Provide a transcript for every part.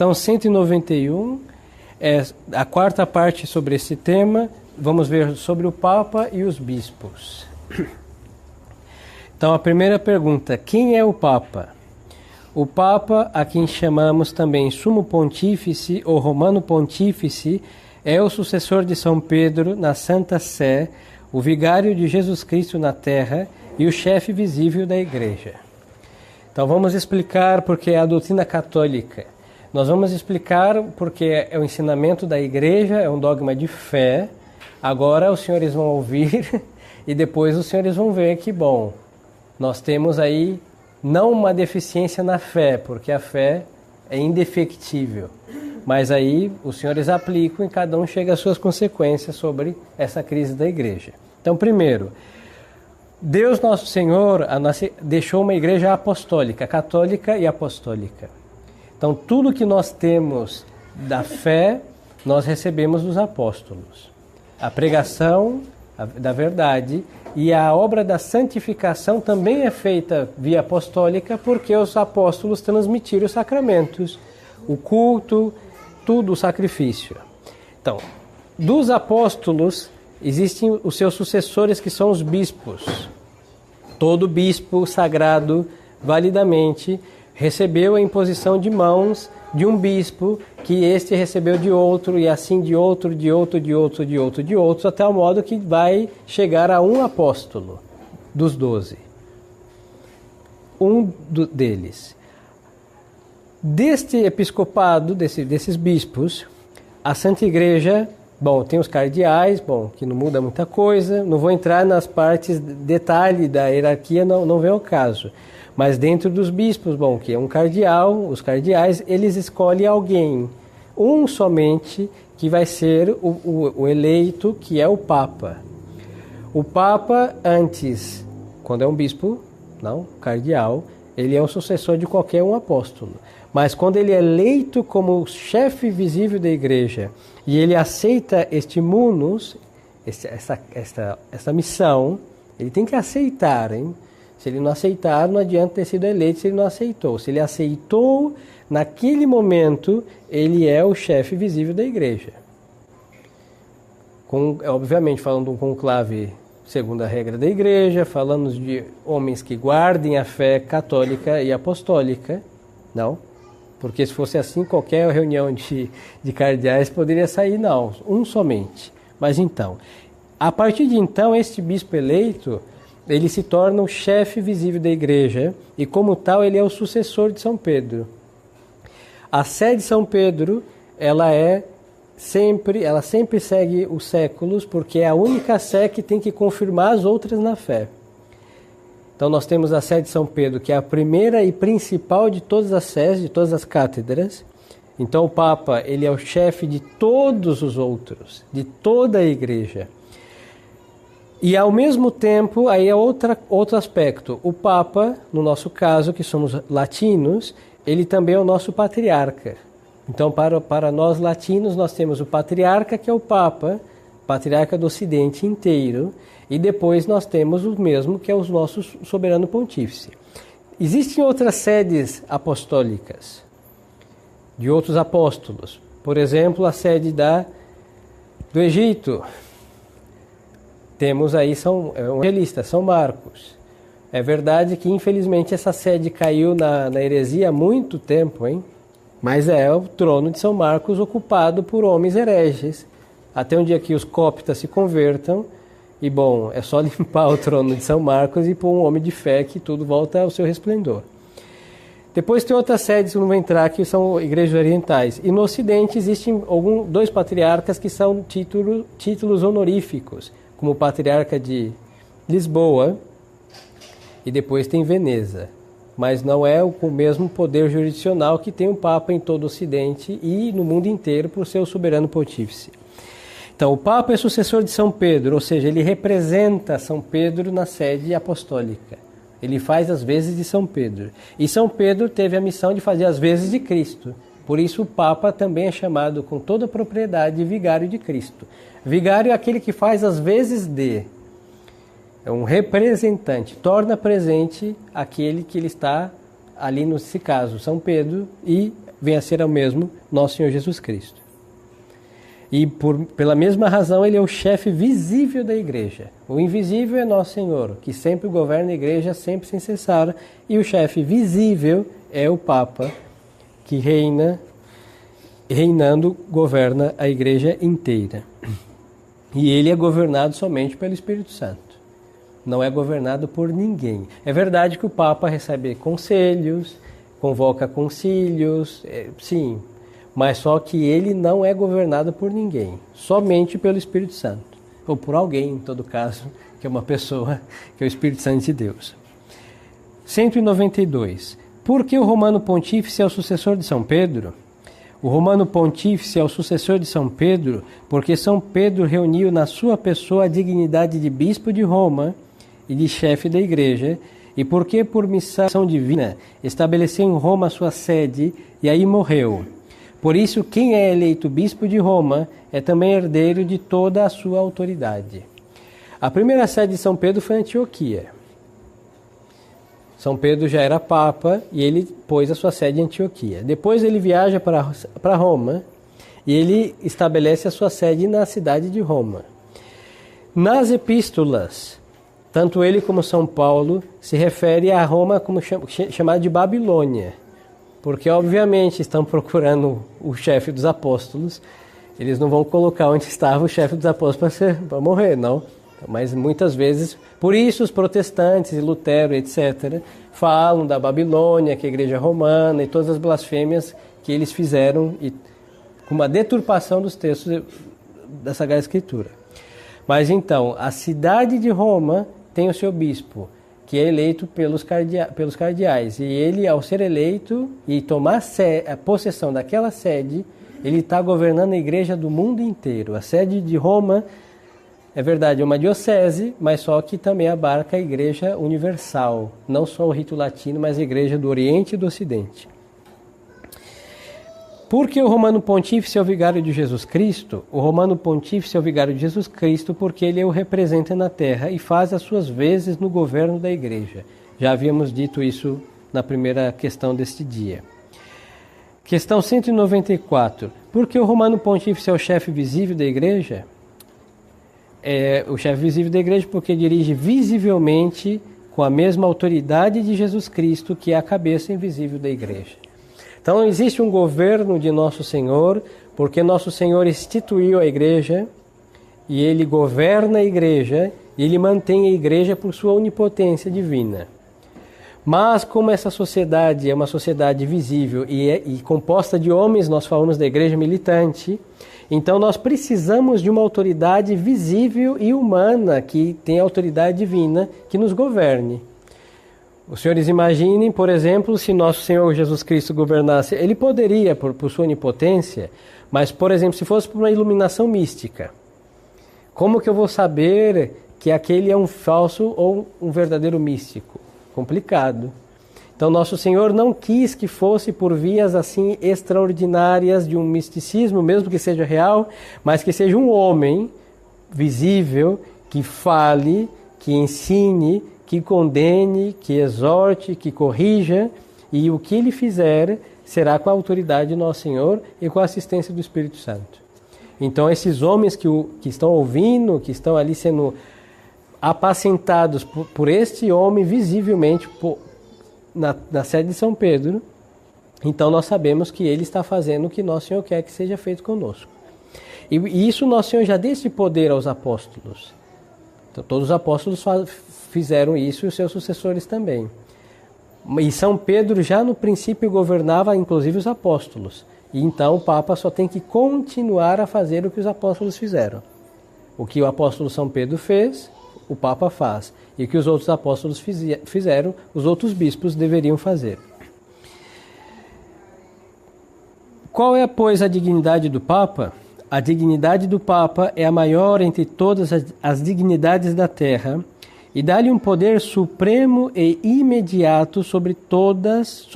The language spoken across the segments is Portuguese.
questão 191 é a quarta parte sobre esse tema. Vamos ver sobre o Papa e os bispos. Então, a primeira pergunta: quem é o Papa? O Papa, a quem chamamos também Sumo Pontífice ou Romano Pontífice, é o sucessor de São Pedro na Santa Sé, o vigário de Jesus Cristo na terra e o chefe visível da Igreja. Então vamos explicar porque é a doutrina católica. Nós vamos explicar porque é o ensinamento da Igreja, é um dogma de fé. Agora os senhores vão ouvir e depois os senhores vão ver que, bom, nós temos aí não uma deficiência na fé, porque a fé é indefectível. Mas aí os senhores aplicam e cada um chega às suas consequências sobre essa crise da Igreja. Então, primeiro, Deus Nosso Senhor deixou uma igreja apostólica, católica e apostólica. Então, tudo que nós temos da fé, nós recebemos dos apóstolos. A pregação da verdade e a obra da santificação também é feita via apostólica, porque os apóstolos transmitiram os sacramentos, o culto, tudo o sacrifício. Então, dos apóstolos existem os seus sucessores, que são os bispos. Todo bispo sagrado, validamente, recebeu a imposição de mãos de um bispo, que este recebeu de outro, e assim de outro, de outro, de outro, de outro, de outro, até o modo que vai chegar a um apóstolo dos 12. Deles. Deste episcopado, desses bispos, a Santa Igreja, bom, tem os cardeais, bom, que não muda muita coisa, não vou entrar nas partes, detalhe da hierarquia, não vem ao caso. Mas dentro dos bispos, bom, que é um cardeal, os cardeais, eles escolhem alguém, um somente, que vai ser o eleito, que é o Papa. O Papa, antes, quando é um bispo, não, cardeal, ele é o sucessor de qualquer um apóstolo. Mas quando ele é eleito como chefe visível da Igreja e ele aceita este munus, essa missão, ele tem que aceitar, hein? Se ele não aceitar, não adianta ter sido eleito se ele não aceitou. Se ele aceitou, naquele momento, ele é o chefe visível da Igreja. Obviamente, falando de um conclave segundo a regra da Igreja, falando de homens que guardem a fé católica e apostólica, não? Porque se fosse assim, qualquer reunião de cardeais poderia sair, não, um somente. Mas então, a partir de então, este bispo eleito, ele se torna o chefe visível da Igreja e, como tal, ele é o sucessor de São Pedro. A sé de São Pedro, ela sempre segue os séculos, porque é a única sé que tem que confirmar as outras na fé. Então nós temos a sé de São Pedro, que é a primeira e principal de todas as sés, de todas as cátedras. Então o Papa, ele é o chefe de todos os outros, de toda a Igreja. E ao mesmo tempo, aí é outro aspecto, o Papa, no nosso caso, que somos latinos, ele também é o nosso patriarca. Então para nós latinos, nós temos o patriarca, que é o Papa, patriarca do Ocidente inteiro, e depois nós temos o mesmo, que é o nosso soberano pontífice. Existem outras sedes apostólicas, de outros apóstolos. Por exemplo, a sede do Egito. Temos aí um evangelista, São Marcos. É verdade que, infelizmente, essa sede caiu na heresia há muito tempo, hein? Mas é o trono de São Marcos ocupado por homens hereges. Até um dia que os coptas se convertam, e bom, é só limpar o trono de São Marcos e pôr um homem de fé que tudo volta ao seu resplendor. Depois tem outras sedes que não vou entrar, que são igrejas orientais. E no Ocidente existem dois patriarcas que são títulos honoríficos, como o patriarca de Lisboa, e depois tem Veneza. Mas não é o mesmo poder jurisdicional que tem o Papa em todo o Ocidente e no mundo inteiro por ser o soberano pontífice. Então, o Papa é sucessor de São Pedro, ou seja, ele representa São Pedro na sede apostólica. Ele faz as vezes de São Pedro. E São Pedro teve a missão de fazer as vezes de Cristo. Por isso o Papa também é chamado com toda a propriedade de vigário de Cristo. Vigário é aquele que faz as vezes de. É um representante, torna presente aquele que ele está ali nesse caso São Pedro, e vem a ser o mesmo nosso Senhor Jesus Cristo. E pela mesma razão ele é o chefe visível da igreja. O invisível é nosso Senhor, que sempre governa a igreja, sempre sem cessar, e o chefe visível é o Papa, que reinando, governa a igreja inteira. E ele é governado somente pelo Espírito Santo. Não é governado por ninguém. É verdade que o Papa recebe conselhos, convoca concílios, sim, mas só que ele não é governado por ninguém, somente pelo Espírito Santo. Ou por alguém, em todo caso, que é uma pessoa, que é o Espírito Santo de Deus. 192. Por que o Romano Pontífice é o sucessor de São Pedro? O Romano Pontífice é o sucessor de São Pedro porque São Pedro reuniu na sua pessoa a dignidade de bispo de Roma e de chefe da igreja, e porque por missão divina estabeleceu em Roma sua sede e aí morreu. Por isso, quem é eleito bispo de Roma é também herdeiro de toda a sua autoridade. A primeira sede de São Pedro foi Antioquia. São Pedro já era papa e ele pôs a sua sede em Antioquia. Depois ele viaja para Roma e ele estabelece a sua sede na cidade de Roma. Nas epístolas, tanto ele como São Paulo se refere a Roma como chamada de Babilônia, porque obviamente estão procurando o chefe dos apóstolos. Eles não vão colocar onde estava o chefe dos apóstolos para morrer, não. Mas muitas vezes, por isso os protestantes, Lutero, etc., falam da Babilônia, que é a igreja romana, e todas as blasfêmias que eles fizeram, e com uma deturpação dos textos da Sagrada Escritura. Mas então, a cidade de Roma tem o seu bispo, que é eleito pelos cardeais. E ele, ao ser eleito e tomar a possessão daquela sede, ele está governando a igreja do mundo inteiro. A sede de Roma, é verdade, é uma diocese, mas só que também abarca a igreja universal. Não só o rito latino, mas a igreja do Oriente e do Ocidente. Por que o Romano Pontífice é o vigário de Jesus Cristo? O Romano Pontífice é o vigário de Jesus Cristo porque ele o representa na terra e faz as suas vezes no governo da igreja. Já havíamos dito isso na primeira questão deste dia. Questão 194. Por que o Romano Pontífice é o chefe visível da igreja? É o chefe visível da igreja porque dirige visivelmente com a mesma autoridade de Jesus Cristo, que é a cabeça invisível da igreja. Então existe um governo de Nosso Senhor, porque Nosso Senhor instituiu a igreja, e Ele governa a igreja, e Ele mantém a igreja por sua onipotência divina. Mas como essa sociedade é uma sociedade visível e composta de homens, nós falamos da igreja militante, então nós precisamos de uma autoridade visível e humana, que tem autoridade divina, que nos governe. Os senhores imaginem, por exemplo, se nosso Senhor Jesus Cristo governasse, ele poderia, por sua onipotência, mas, por exemplo, se fosse por uma iluminação mística, como que eu vou saber que aquele é um falso ou um verdadeiro místico? Complicado. Então, nosso Senhor não quis que fosse por vias assim extraordinárias de um misticismo, mesmo que seja real, mas que seja um homem visível, que fale, que ensine, que condene, que exorte, que corrija, e o que ele fizer será com a autoridade de Nosso Senhor e com a assistência do Espírito Santo. Então esses homens que estão ouvindo, que estão ali sendo apacentados por este homem visivelmente na sede de São Pedro, então nós sabemos que ele está fazendo o que Nosso Senhor quer que seja feito conosco. E isso Nosso Senhor já deu esse poder aos apóstolos. Então, todos os apóstolos fizeram isso e os seus sucessores também. E São Pedro já no princípio governava inclusive os apóstolos. E então o Papa só tem que continuar a fazer o que os apóstolos fizeram. O que o apóstolo São Pedro fez, o Papa faz. E o que os outros apóstolos fizeram, os outros bispos deveriam fazer. Qual é, pois, a dignidade do Papa? A dignidade do Papa é a maior entre todas as dignidades da terra e dá-lhe um poder supremo e imediato sobre todos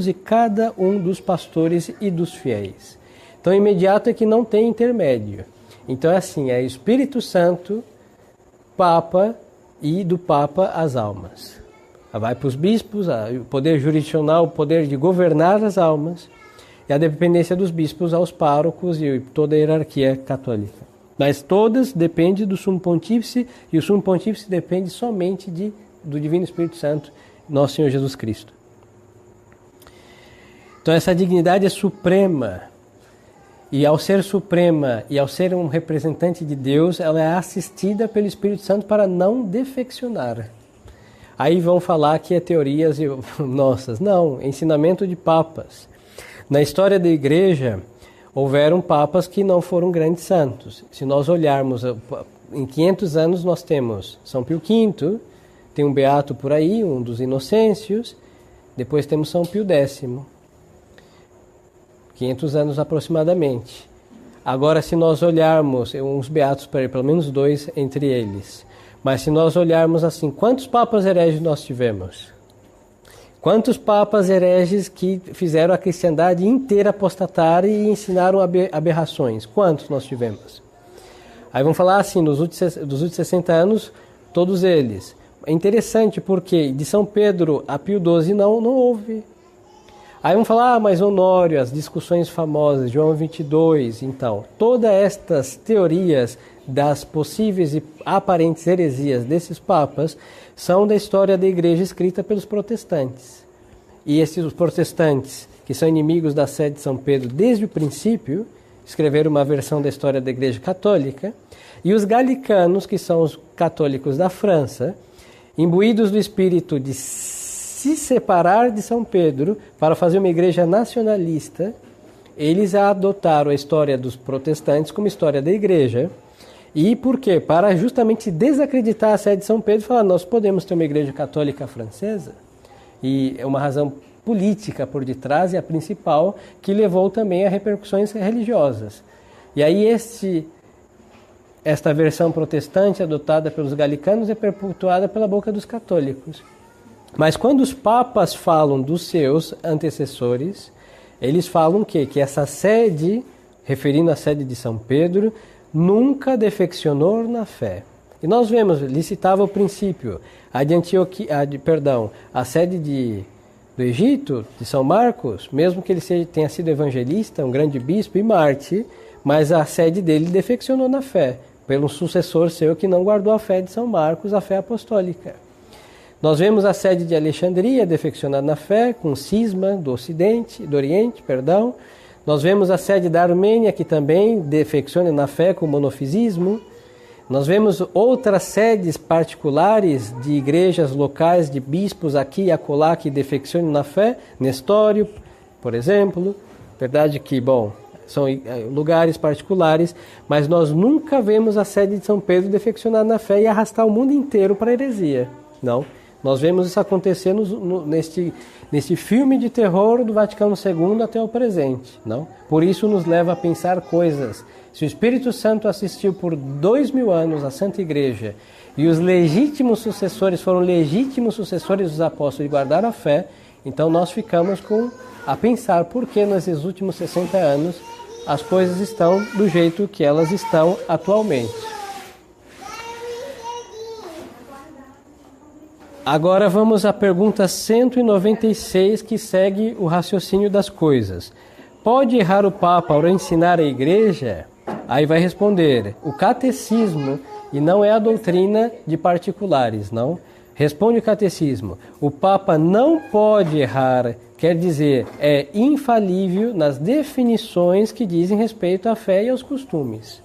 e cada um dos pastores e dos fiéis. Então, imediato é que não tem intermédio. Então, é assim, é Espírito Santo, Papa e do Papa as almas. vai para os bispos, o poder jurisdicional, o poder de governar as almas, e a dependência dos bispos aos párocos e toda a hierarquia católica. Mas todas dependem do Sumo Pontífice, e o Sumo Pontífice depende somente do Divino Espírito Santo, nosso Senhor Jesus Cristo. Então essa dignidade é suprema, e ao ser suprema e ao ser um representante de Deus, ela é assistida pelo Espírito Santo para não defeccionar. Aí vão falar que é teorias nossas. Não, ensinamento de papas. Na história da Igreja, houveram papas que não foram grandes santos. Se nós olharmos, em 500 anos nós temos São Pio V, tem um beato por aí, um dos Inocêncios, depois temos São Pio X. 500 anos aproximadamente. Agora, se nós olharmos, uns beatos, pelo menos 2 entre eles, mas se nós olharmos assim, quantos papas hereges nós tivemos? Quantos papas hereges que fizeram a cristandade inteira apostatar e ensinaram aberrações? Quantos nós tivemos? Aí vamos falar assim, dos últimos 60 anos, todos eles. É interessante porque de São Pedro a Pio XII não houve. Aí vamos falar, mas Honório, as discussões famosas, João 22, então, todas estas teorias das possíveis e aparentes heresias desses papas são da história da Igreja escrita pelos protestantes. E esses protestantes, que são inimigos da sede de São Pedro desde o princípio, escreveram uma versão da história da Igreja Católica, e os galicanos, que são os católicos da França, imbuídos do espírito de se separar de São Pedro para fazer uma igreja nacionalista, eles adotaram a história dos protestantes como história da igreja. E por quê? Para justamente desacreditar a sede de São Pedro e falar, nós podemos ter uma igreja católica francesa. E é uma razão política por detrás, e a principal, que levou também a repercussões religiosas. E aí esta versão protestante adotada pelos galicanos é perpetuada pela boca dos católicos. Mas quando os papas falam dos seus antecessores, eles falam o quê? Que essa sede, referindo à sede de São Pedro, nunca defeccionou na fé. E nós vemos, ele citava o princípio, a sede do Egito, de São Marcos, mesmo que ele tenha sido evangelista, um grande bispo e mártir, mas a sede dele defeccionou na fé, pelo sucessor seu que não guardou a fé de São Marcos, a fé apostólica. Nós vemos a sede de Alexandria defeccionada na fé, com cisma do Oriente. Nós vemos a sede da Armênia, que também defecciona na fé, com monofisismo. Nós vemos outras sedes particulares de igrejas locais, de bispos aqui e acolá, que defeccionam na fé. Nestório, por exemplo. Verdade que, são lugares particulares, mas nós nunca vemos a sede de São Pedro defeccionar na fé e arrastar o mundo inteiro para a heresia. Não. Nós vemos isso acontecer neste filme de terror do Vaticano II até o presente. Não? Por isso nos leva a pensar coisas. Se o Espírito Santo assistiu por 2000 anos à Santa Igreja e os legítimos sucessores foram legítimos sucessores dos apóstolos e guardaram a fé, então nós ficamos a pensar por que nesses últimos 60 anos as coisas estão do jeito que elas estão atualmente. Agora vamos à pergunta 196, que segue o raciocínio das coisas. Pode errar o Papa ao ensinar a Igreja? Aí vai responder, o catecismo, e não é a doutrina de particulares, não. Responde o catecismo, o Papa não pode errar, quer dizer, é infalível nas definições que dizem respeito à fé e aos costumes.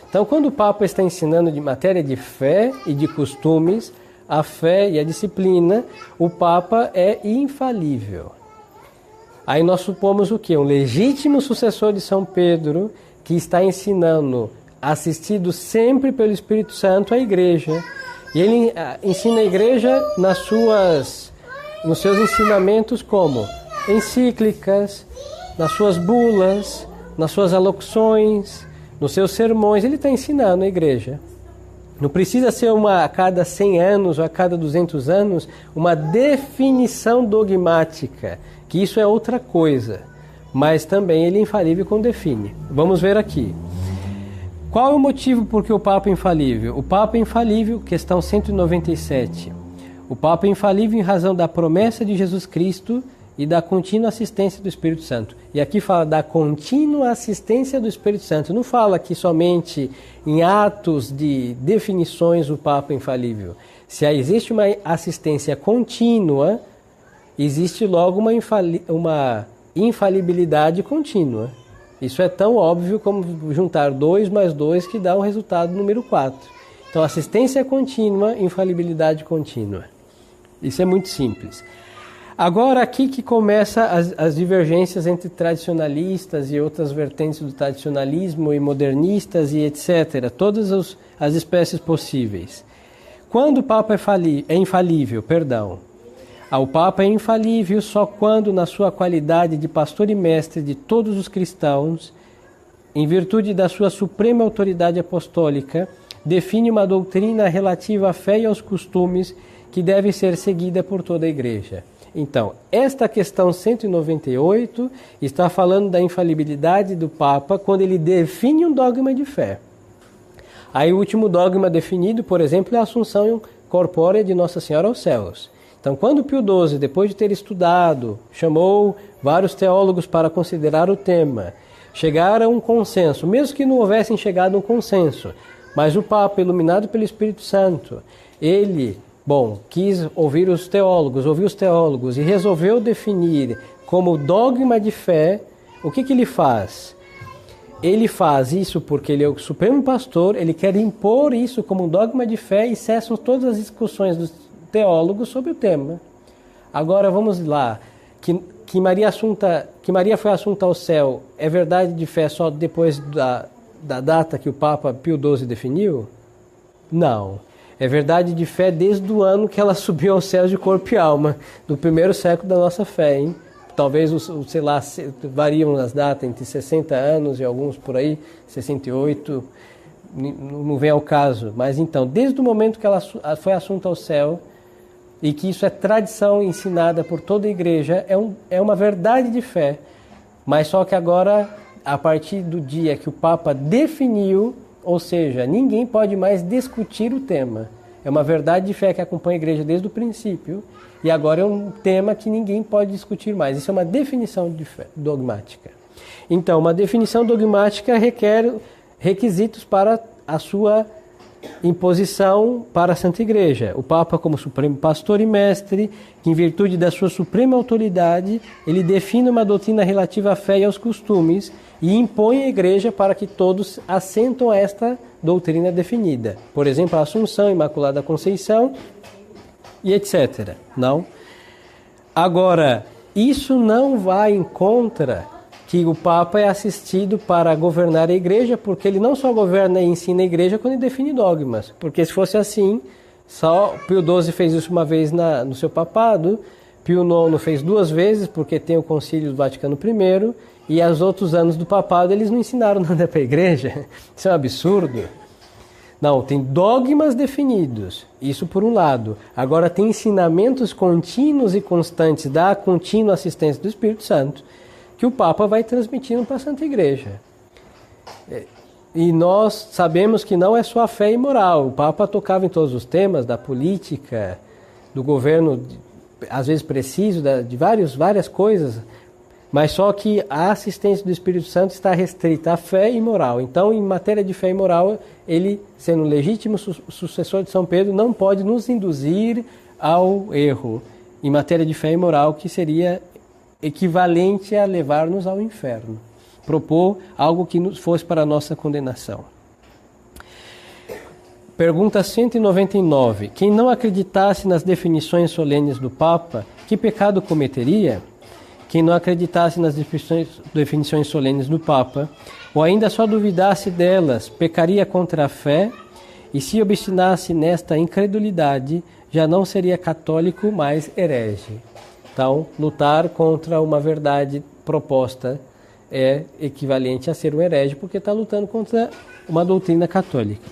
Então, quando o Papa está ensinando de matéria de fé e de costumes, a fé e a disciplina, o Papa é infalível. Aí nós supomos o quê? Um legítimo sucessor de São Pedro, que está ensinando, assistido sempre pelo Espírito Santo, a Igreja. E ele ensina a Igreja nos seus ensinamentos como encíclicas, nas suas bulas, nas suas alocuções, nos seus sermões. Ele está ensinando a Igreja. Não precisa ser a cada 100 anos ou a cada 200 anos uma definição dogmática, que isso é outra coisa. Mas também ele é infalível quando define. Vamos ver aqui. Qual é o motivo por que o Papa é infalível? O Papa é infalível, questão 197. O Papa é infalível em razão da promessa de Jesus Cristo e da contínua assistência do Espírito Santo. E aqui fala da contínua assistência do Espírito Santo. Não fala aqui somente em atos de definições o Papa é infalível. Se existe uma assistência contínua, existe logo uma infalibilidade contínua. Isso é tão óbvio como juntar 2 mais 2 que dá o resultado número 4. Então, assistência contínua, infalibilidade contínua. Isso é muito simples. Agora, aqui que começa as divergências entre tradicionalistas e outras vertentes do tradicionalismo e modernistas e etc. Todas as espécies possíveis. Quando o Papa é infalível, o Papa é infalível só quando, na sua qualidade de pastor e mestre de todos os cristãos, em virtude da sua suprema autoridade apostólica, define uma doutrina relativa à fé e aos costumes que deve ser seguida por toda a Igreja. Então, esta questão 198 está falando da infalibilidade do Papa quando ele define um dogma de fé. Aí o último dogma definido, por exemplo, é a assunção corpórea de Nossa Senhora aos céus. Então, quando Pio XII, depois de ter estudado, chamou vários teólogos para considerar o tema, chegaram a um consenso, mesmo que não houvessem chegado a um consenso, mas o Papa, iluminado pelo Espírito Santo, ele, quis ouvir os teólogos e resolveu definir como dogma de fé. O que ele faz? Ele faz isso porque ele é o supremo pastor, ele quer impor isso como um dogma de fé e cessam todas as discussões dos teólogos sobre o tema. Agora vamos lá. Que Maria foi assunta ao céu é verdade de fé só depois da data que o Papa Pio XII definiu? Não. É verdade de fé desde o ano que ela subiu aos céus de corpo e alma, do primeiro século da nossa fé, hein? Talvez, variam as datas, entre 60 anos e alguns por aí, 68, não vem ao caso. Mas então, desde o momento que ela foi assunta ao céu, e que isso é tradição ensinada por toda a Igreja, é uma verdade de fé. Mas só que agora, a partir do dia que o Papa definiu, ou seja, ninguém pode mais discutir o tema. É uma verdade de fé que acompanha a Igreja desde o princípio, e agora é um tema que ninguém pode discutir mais. Isso é uma definição de fé dogmática. Então, uma definição dogmática requer requisitos para a sua imposição para a Santa Igreja. O Papa, como supremo pastor e mestre, que em virtude da sua suprema autoridade, ele define uma doutrina relativa à fé e aos costumes e impõe à Igreja para que todos assentam a esta doutrina definida. Por exemplo, a Assunção, Imaculada Conceição e etc. Não? Agora, isso não vai em contra que o Papa é assistido para governar a Igreja, porque ele não só governa e ensina a Igreja quando ele define dogmas. Porque se fosse assim, só Pio XII fez isso uma vez no seu papado, Pio IX fez 2 vezes, porque tem o Concílio do Vaticano I, e os outros anos do papado eles não ensinaram nada para a Igreja. Isso é um absurdo. Não, tem dogmas definidos, isso por um lado. Agora tem ensinamentos contínuos e constantes da contínua assistência do Espírito Santo, que o Papa vai transmitindo para a Santa Igreja. E nós sabemos que não é só a fé e moral. O Papa tocava em todos os temas, da política, do governo, às vezes preciso, de várias coisas, mas só que a assistência do Espírito Santo está restrita à fé e moral. Então, em matéria de fé e moral, ele, sendo legítimo sucessor de São Pedro, não pode nos induzir ao erro. Em matéria de fé e moral, que seria equivalente a levar-nos ao inferno. Propor algo que fosse para a nossa condenação. Pergunta 199. Quem não acreditasse nas definições solenes do Papa, que pecado cometeria? Quem não acreditasse nas definições solenes do Papa, ou ainda só duvidasse delas, pecaria contra a fé, e se obstinasse nesta incredulidade, já não seria católico, mas herege. Então, lutar contra uma verdade proposta é equivalente a ser um herege, porque está lutando contra uma doutrina católica.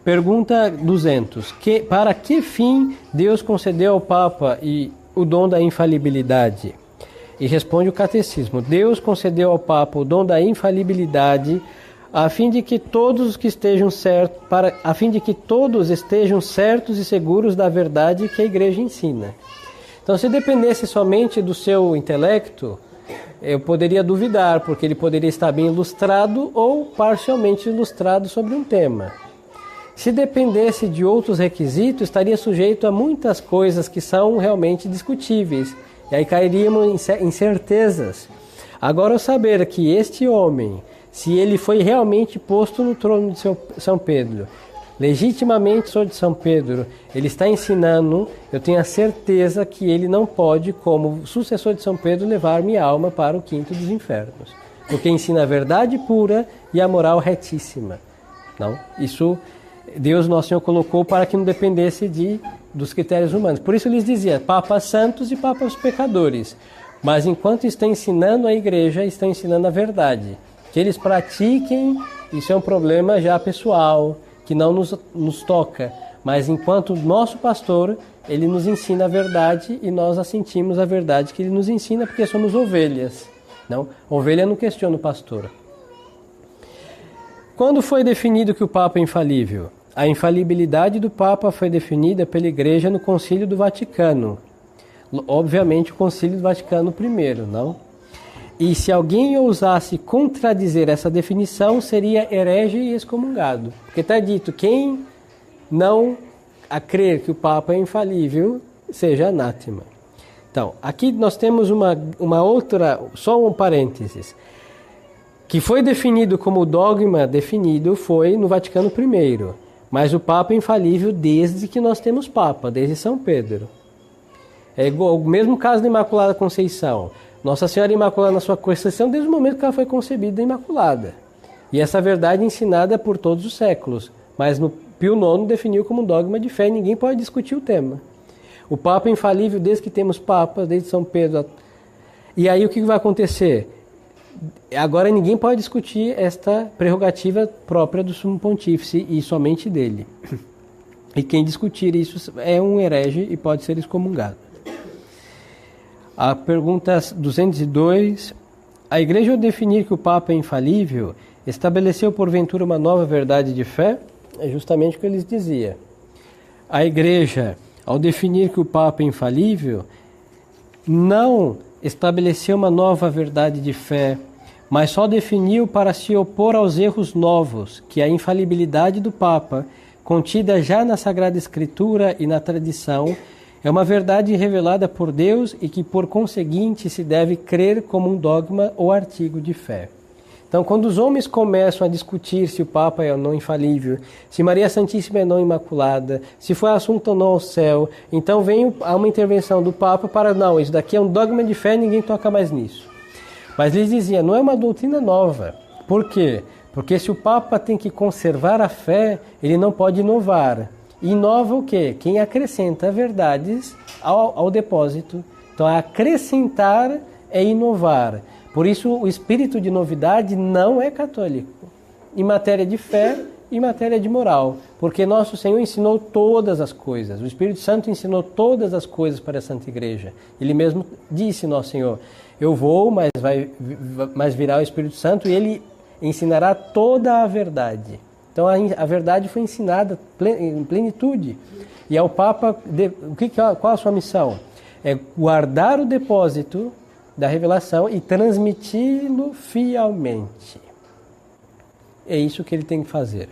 Pergunta 200. Para que fim Deus concedeu ao Papa o dom da infalibilidade? E responde o Catecismo. Deus concedeu ao Papa o dom da infalibilidade a fim de que todos estejam certos e seguros da verdade que a igreja ensina. Então, se dependesse somente do seu intelecto, eu poderia duvidar, porque ele poderia estar bem ilustrado ou parcialmente ilustrado sobre um tema. Se dependesse de outros requisitos, estaria sujeito a muitas coisas que são realmente discutíveis, e aí cairíamos em certezas. Agora, ao saber que este homem, se ele foi realmente posto no trono de São Pedro, legitimamente sou de São Pedro, ele está ensinando, eu tenho a certeza que ele não pode, como sucessor de São Pedro, levar minha alma para o quinto dos infernos, porque ensina a verdade pura e a moral retíssima. Não? Isso Deus Nosso Senhor colocou para que não dependesse dos critérios humanos. Por isso eles diziam, papas santos e papas pecadores. Mas enquanto estão ensinando a igreja, estão ensinando a verdade. Que eles pratiquem, isso é um problema já pessoal, que não nos toca. Mas enquanto nosso pastor, ele nos ensina a verdade e nós assentimos a verdade que ele nos ensina, porque somos ovelhas. Não? Ovelha não questiona o pastor. Quando foi definido que o Papa é infalível? A infalibilidade do Papa foi definida pela Igreja no Concílio do Vaticano. Obviamente o Concílio do Vaticano I, não? E se alguém ousasse contradizer essa definição, seria herege e excomungado. Porque está dito, quem não a crer que o Papa é infalível, seja anátema. Então, aqui nós temos uma outra, só um parênteses, que foi definido como dogma definido foi no Vaticano I, mas o Papa é infalível desde que nós temos Papa, desde São Pedro. É igual, o mesmo caso da Imaculada Conceição. Nossa Senhora Imaculada na sua Conceição desde o momento que ela foi concebida Imaculada. E essa verdade é ensinada por todos os séculos, mas no Pio IX definiu como um dogma de fé e ninguém pode discutir o tema. O Papa é infalível desde que temos Papas, desde São Pedro. E aí o que vai acontecer? Agora ninguém pode discutir esta prerrogativa própria do Sumo Pontífice e somente dele. E quem discutir isso é um herege e pode ser excomungado. A pergunta 202. A Igreja, ao definir que o Papa é infalível, estabeleceu porventura uma nova verdade de fé? É justamente o que eles diziam. A Igreja, ao definir que o Papa é infalível, não estabeleceu uma nova verdade de fé, mas só definiu para se opor aos erros novos, que a infalibilidade do Papa, contida já na Sagrada Escritura e na tradição, é uma verdade revelada por Deus e que, por conseguinte, se deve crer como um dogma ou artigo de fé. Então, quando os homens começam a discutir se o Papa é ou não infalível, se Maria Santíssima é não imaculada, se foi assunto ou não ao céu, então vem uma intervenção do Papa para, não, isso daqui é um dogma de fé, ninguém toca mais nisso. Mas eles diziam, não é uma doutrina nova. Por quê? Porque se o Papa tem que conservar a fé, ele não pode inovar. Inova o quê? Quem acrescenta verdades ao depósito. Então, acrescentar é inovar. Por isso, o espírito de novidade não é católico. Em matéria de fé e em matéria de moral. Porque nosso Senhor ensinou todas as coisas. O Espírito Santo ensinou todas as coisas para a Santa Igreja. Ele mesmo disse, nosso Senhor, eu vou, mas virá o Espírito Santo e ele ensinará toda a verdade. Então a verdade foi ensinada em plenitude. E ao Papa, qual a sua missão? É guardar o depósito da revelação e transmiti-lo fielmente. É isso que ele tem que fazer.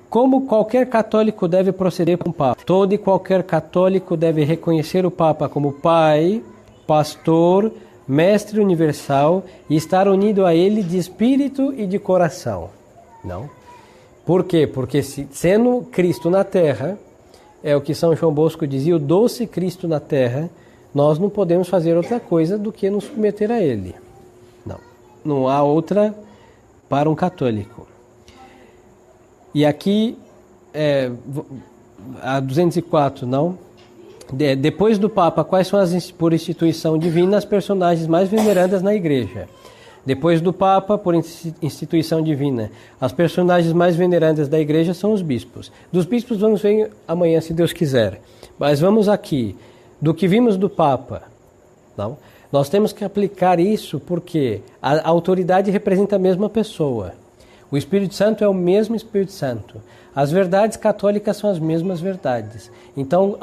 Como qualquer católico deve proceder com o Papa? Todo e qualquer católico deve reconhecer o Papa como Pai, Pastor, Mestre universal e estar unido a ele de espírito e de coração. Não? Por quê? Porque sendo Cristo na Terra, é o que São João Bosco dizia, o doce Cristo na Terra, nós não podemos fazer outra coisa do que nos submeter a Ele. Não há outra para um católico. E aqui, a 204, não? Depois do Papa, quais são por instituição divina as personagens mais veneradas na Igreja? Depois do Papa, por instituição divina, as personagens mais veneradas da Igreja são os bispos. Dos bispos vamos ver amanhã, se Deus quiser. Mas vamos aqui, do que vimos do Papa. Não? Nós temos que aplicar isso porque a autoridade representa a mesma pessoa. O Espírito Santo é o mesmo Espírito Santo. As verdades católicas são as mesmas verdades. Então,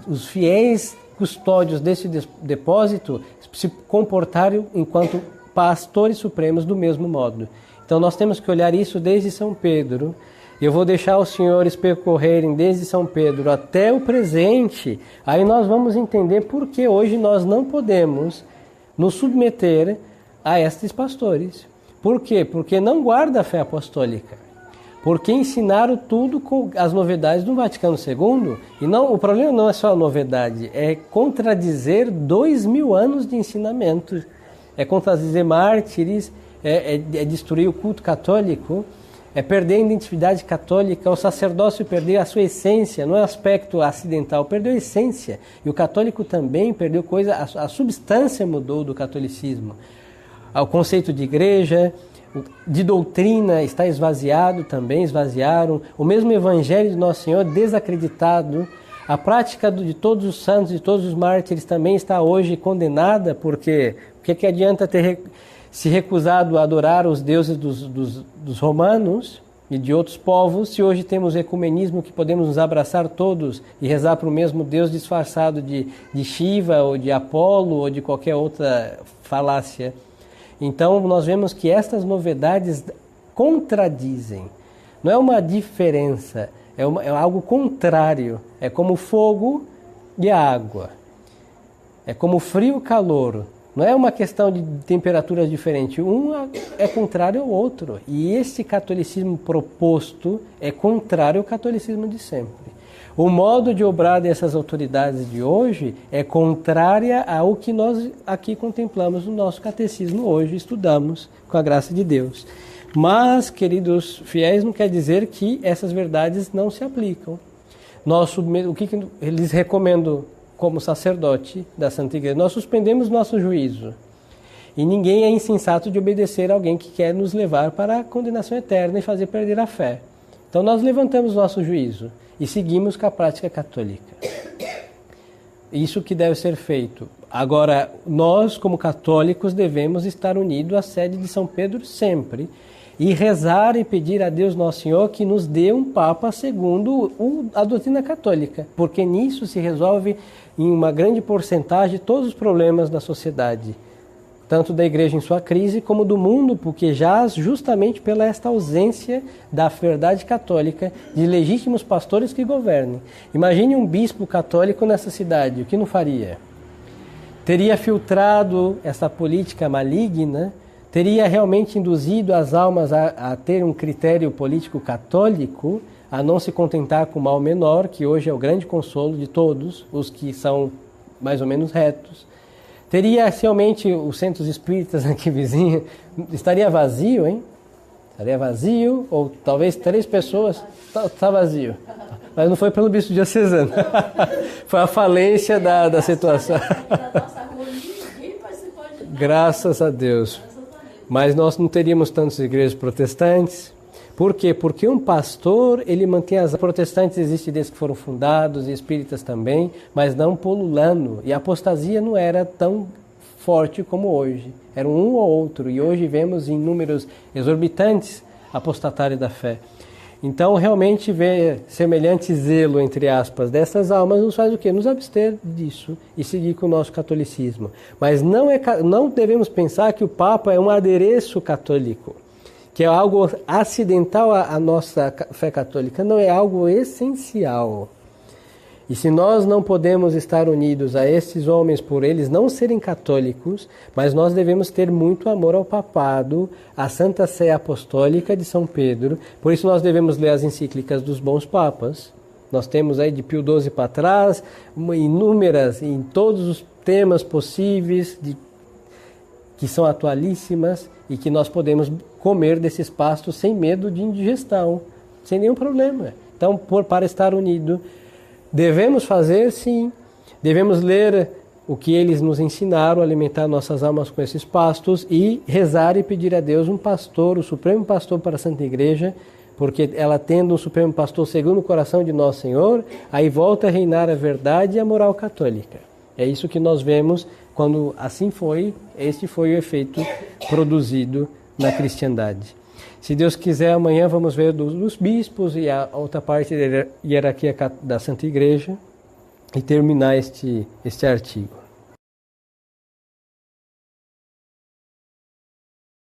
os fiéis custódios desse depósito se comportaram enquanto pastores supremos do mesmo modo. Então, nós temos que olhar isso desde São Pedro. Eu vou deixar os senhores percorrerem desde São Pedro até o presente. Aí nós vamos entender por que hoje nós não podemos nos submeter a estes pastores. Por quê? Porque não guarda a fé apostólica. Porque ensinaram tudo com as novidades do Vaticano II. E não, o problema não é só a novidade, é contradizer 2000 anos de ensinamento. É contradizer mártires, é destruir o culto católico, é perder a identidade católica, o sacerdócio perder a sua essência, não é aspecto acidental, perdeu a essência. E o católico também perdeu coisa, a substância mudou do catolicismo. O conceito de igreja, de doutrina está esvaziado também, esvaziaram. O mesmo evangelho de Nosso Senhor desacreditado. A prática de todos os santos, de todos os mártires também está hoje condenada, porque o que adianta ter se recusado a adorar os deuses dos romanos e de outros povos, se hoje temos ecumenismo que podemos nos abraçar todos e rezar para o mesmo Deus disfarçado de Shiva ou de Apolo ou de qualquer outra falácia. Então nós vemos que estas novidades contradizem. Não é uma diferença, é algo contrário. É como fogo e a água. É como frio e calor. Não é uma questão de temperaturas diferentes. Um é contrário ao outro. E esse catolicismo proposto é contrário ao catolicismo de sempre. O modo de obrar dessas autoridades de hoje é contrária ao que nós aqui contemplamos no nosso catecismo hoje, estudamos com a graça de Deus. Mas, queridos fiéis, não quer dizer que essas verdades não se aplicam. O que eles recomendam como sacerdote da Santa Igreja? Nós suspendemos nosso juízo. E ninguém é insensato de obedecer a alguém que quer nos levar para a condenação eterna e fazer perder a fé. Então nós levantamos nosso juízo e seguimos com a prática católica. Isso que deve ser feito. Agora, nós como católicos devemos estar unidos à sede de São Pedro sempre e rezar e pedir a Deus Nosso Senhor que nos dê um Papa segundo a doutrina católica, porque nisso se resolve em uma grande porcentagem todos os problemas da sociedade, tanto da igreja em sua crise como do mundo, porque jaz justamente pela esta ausência da verdade católica de legítimos pastores que governem. Imagine um bispo católico nessa cidade, o que não faria? Teria filtrado essa política maligna, teria realmente induzido as almas a ter um critério político católico, a não se contentar com o mal menor, que hoje é o grande consolo de todos os que são mais ou menos retos. Teria realmente os centros espíritas aqui vizinhos, estaria vazio, hein? Estaria vazio, ou talvez 3 pessoas, está vazio. Mas não foi pelo bispo diocesano, foi a falência da situação. Graças a Deus. Mas nós não teríamos tantas igrejas protestantes. Por quê? Porque um pastor, ele mantém as protestantes existem desde que foram fundados, e espíritas também, mas não pululando. E a apostasia não era tão forte como hoje. Era um ou outro. E hoje vemos em números exorbitantes apostatários da fé. Então, realmente, ver semelhante zelo, entre aspas, dessas almas nos faz o quê? Nos abster disso e seguir com o nosso catolicismo. Mas não devemos pensar que o Papa é um adereço católico, que é algo acidental à nossa fé católica. Não, é algo essencial. E se nós não podemos estar unidos a esses homens por eles não serem católicos, mas nós devemos ter muito amor ao papado, à Santa Sé Apostólica de São Pedro. Por isso nós devemos ler as encíclicas dos bons papas. Nós temos aí de Pio XII para trás, inúmeras em todos os temas possíveis, que são atualíssimas e que nós podemos comer desses pastos sem medo de indigestão, sem nenhum problema. Então, para estar unido, devemos fazer, sim. Devemos ler o que eles nos ensinaram, alimentar nossas almas com esses pastos e rezar e pedir a Deus um pastor, o Supremo Pastor para a Santa Igreja, porque ela tendo um Supremo Pastor segundo o coração de Nosso Senhor, aí volta a reinar a verdade e a moral católica. É isso que nós vemos Quando assim foi, este foi o efeito produzido na cristandade. Se Deus quiser, amanhã vamos ver dos bispos e a outra parte da hierarquia da Santa Igreja e terminar este artigo.